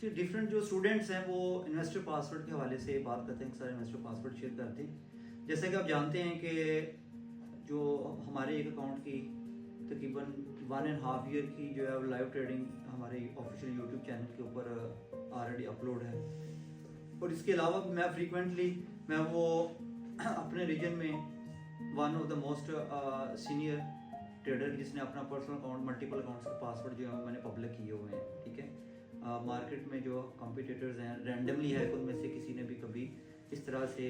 जो डिफरेंट जो स्टूडेंट्स हैं वो इन्वेस्टर पासवर्ड के हवाले से बात करते हैं, सारे इन्वेस्टर पासवर्ड शेयर करते हैं। जैसे कि आप जानते हैं कि जो हमारे एक अकाउंट की तकरीबन 1.5 ईयर की जो है लाइव ट्रेडिंग हमारे ऑफिशियल यूट्यूब चैनल के ऊपर ऑलरेडी अपलोड है। और इसके अलावा मैं फ्रीक्वेंटली वो अपने रीजन में one of the most senior trader जिसने अपना पर्सनल अकाउंट मल्टीपल अकाउंट्स के पासवर्ड जो है मैंने पब्लिक किए हुए हैं। ठीक है, मार्केट में जो कॉम्पिटिटर्स हैं रैंडमली है, उनमें से किसी ने भी कभी इस तरह से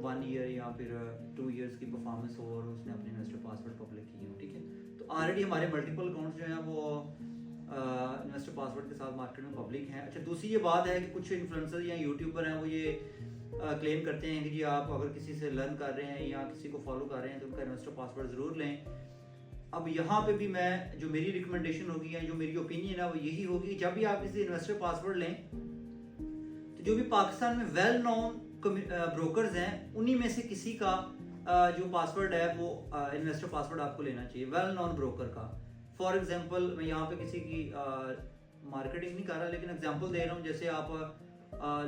1 ईयर या फिर 2 ईयर्स की परफॉर्मेंस हो और उसने अपने इन्वेस्टर पासवर्ड पब्लिक किए हो। ठीक है, तो ऑलरेडी हमारे मल्टीपल अकाउंट्स जो हैं वो इन्वेस्टर पासवर्ड के साथ मार्केट में पब्लिक हैं। अच्छा, दूसरी ये बात है कि कुछ इन्फ्लुएंसर या यूट्यूबर हैं वो ये क्लेम करते हैं कि जी आप अगर किसी से लर्न कर रहे हैं या किसी को फॉलो कर रहे हैं तो उनका इन्वेस्टर पासवर्ड ज़रूर लें। अब यहाँ पे भी मैं जो मेरी रिकमेंडेशन होगी या जो मेरी ओपिनियन है वो यही होगी, जब भी आप किसी इन्वेस्टर पासवर्ड लें तो जो भी पाकिस्तान में वेल नोन ब्रोकर्स हैं उन्हीं में से किसी का जो पासवर्ड है वो इन्वेस्टर पासवर्ड आपको लेना चाहिए, वेल नोन ब्रोकर का। फॉर एग्जांपल मैं यहाँ पे किसी की मार्केटिंग नहीं कर रहा लेकिन एग्जांपल दे रहा हूँ। जैसे आप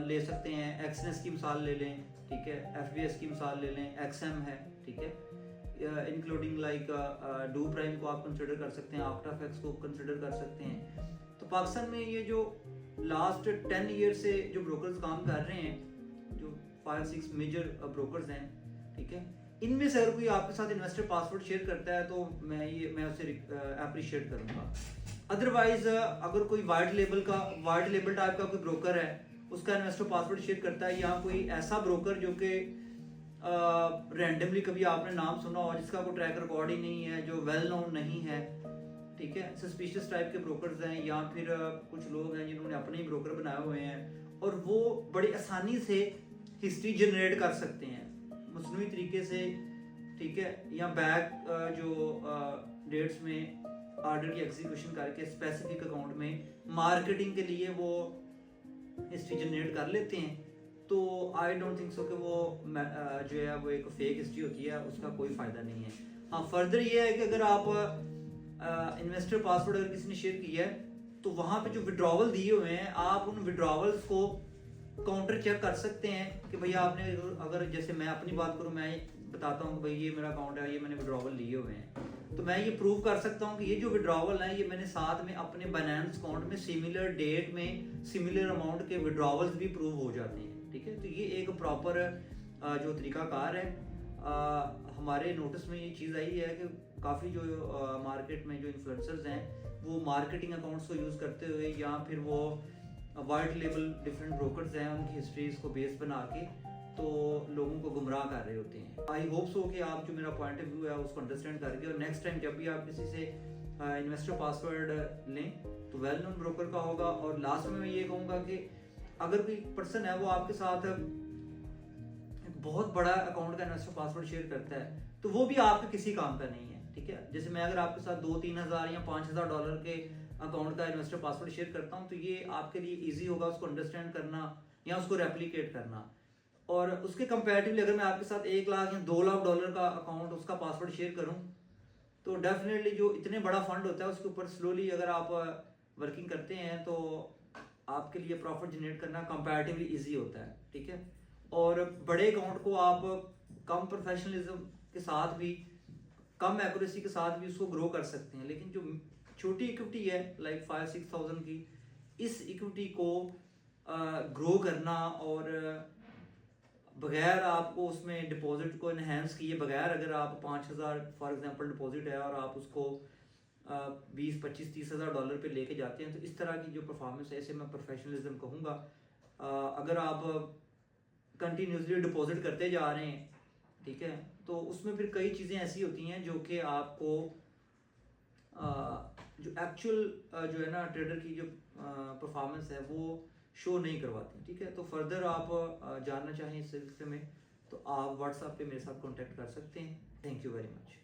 ले सकते हैं एक्सनेस की मिसाल ले लें, ठीक है, एफबीएस की मिसाल ले लें, एक्सएम है, ठीक है, इंक्लूडिंग लाइक डू प्राइम को आप कंसिडर कर सकते हैं, आफ्टरफैक्स को कंसिडर कर सकते हैं। तो पाकिस्तान में ये जो लास्ट 10 ईयर से जो ब्रोकर्स काम कर रहे हैं, जो 5-6 मेजर ब्रोकर्स हैं, ठीक है, इनमें से अगर कोई आपके साथ इन्वेस्टर पासवर्ड शेयर करता है तो मैं उसे अप्रिशिएट करूंगा। अदरवाइज अगर कोई वाइट लेबल टाइप का कोई ब्रोकर है उसका इन्वेस्टर पासवर्ड शेयर करता है, या कोई ऐसा ब्रोकर जो कि रैंडमली कभी आपने नाम सुना हो जिसका कोई ट्रैक रिकॉर्ड ही नहीं है, जो वेल नोन नहीं है, ठीक है, सस्पिशियस टाइप के ब्रोकर्स हैं, या फिर कुछ लोग हैं जिन्होंने अपने ही ब्रोकर बनाए हुए हैं और वो बड़ी आसानी से हिस्ट्री जनरेट कर सकते हैं मसनूई तरीके से, ठीक है, या बैक जो डेट्स में ऑर्डर की एग्जीक्यूशन करके स्पेसिफिक अकाउंट में मार्केटिंग के लिए वो हिस्ट्री जनरेट कर लेते हैं। तो आई डोंट थिंक सो कि वो जो है वो एक फेक हिस्ट्री होती है, उसका कोई फायदा नहीं है। हाँ, फर्दर ये है कि अगर आप इन्वेस्टर पासवर्ड अगर किसी ने शेयर किया है तो वहां पे जो विड्रॉवल दिए हुए हैं आप उन विड्रॉवल्स को काउंटर चेक कर सकते हैं कि भैया आपने, अगर जैसे मैं अपनी बात करूं, मैं बताता हूं कि भाई ये मेरा अकाउंट है, ये मैंने विड्रॉवल लिए हुए हैं, तो मैं ये प्रूव कर सकता हूं कि ये जो विड्रॉवल है ये मैंने साथ में अपने बाइनेंस अकाउंट में सिमिलर डेट में सिमिलर अमाउंट के विड्रॉवल्स भी प्रूव हो जाते हैं। ठीक है, तो ये एक प्रॉपर जो तरीकाकार है। हमारे नोटिस में ये चीज़ आई है कि काफ़ी जो मार्केट में जो इन्फ्लुएंसर्स हैं वो मार्केटिंग अकाउंट्स को यूज़ करते हुए या फिर वो वाइट लेबल डिफरेंट ब्रोकर्स हैं उनकी हिस्ट्रीज को बेस बना के तो लोगों को गुमराह कर रहे होते हैं। आई होप सो कि आप जो मेरा पॉइंट ऑफ व्यू है उसको अंडरस्टैंड करके और नेक्स्ट टाइम जब भी आप किसी से इन्वेस्टर पासवर्ड लें तो वेल नोन ब्रोकर का होगा। और लास्ट में मैं ये कहूँगा कि अगर कोई पर्सन है वो आपके साथ बहुत बड़ा अकाउंट का इन्वेस्टर पासवर्ड शेयर करता है तो वो भी आपके किसी काम का नहीं है। ठीक है, जैसे मैं अगर आपके साथ $2-3 हज़ार या $5,000 के अकाउंट का इन्वेस्टर पासवर्ड शेयर करता हूं तो ये आपके लिए इजी होगा उसको अंडरस्टैंड करना या उसको रेप्लिकेट करना। और उसके कंपैरेटिवली अगर मैं आपके साथ $1 लाख या $2 लाख का अकाउंट उसका पासवर्ड शेयर करूं तो डेफिनेटली जो इतने बड़ा फंड होता है उसके ऊपर स्लोली अगर आप वर्किंग करते हैं तो आपके लिए प्रॉफिट जनरेट करना कंपैरेटिवली ईजी होता है। ठीक है, और बड़े अकाउंट को आप कम प्रोफेशनलिज्म के साथ भी कम एक्यूरेसी के साथ भी उसको ग्रो कर सकते हैं। लेकिन जो छोटी इक्विटी है लाइक 5-6,000 की, इस इक्विटी को ग्रो करना और बगैर आपको उसमें डिपॉजिट को इन्हेंस किए बगैर अगर आप 5,000 फॉर एग्जांपल डिपॉजिट है और आप उसको 20, 25, $30,000 पे लेके जाते हैं तो इस तरह की जो परफॉर्मेंस है इसे मैं प्रोफेशनलिज्म कहूँगा। अगर आप कंटिन्यूसली डिपॉजिट करते जा रहे हैं, ठीक है, तो उसमें फिर कई चीज़ें ऐसी होती हैं जो कि आपको जो एक्चुअल जो है ना ट्रेडर की जो परफॉर्मेंस है वो शो नहीं करवाती। ठीक है, तो फर्दर आप जानना चाहें इस सिलसिले में तो आप व्हाट्सएप पे मेरे साथ कांटेक्ट कर सकते हैं। Thank you very much.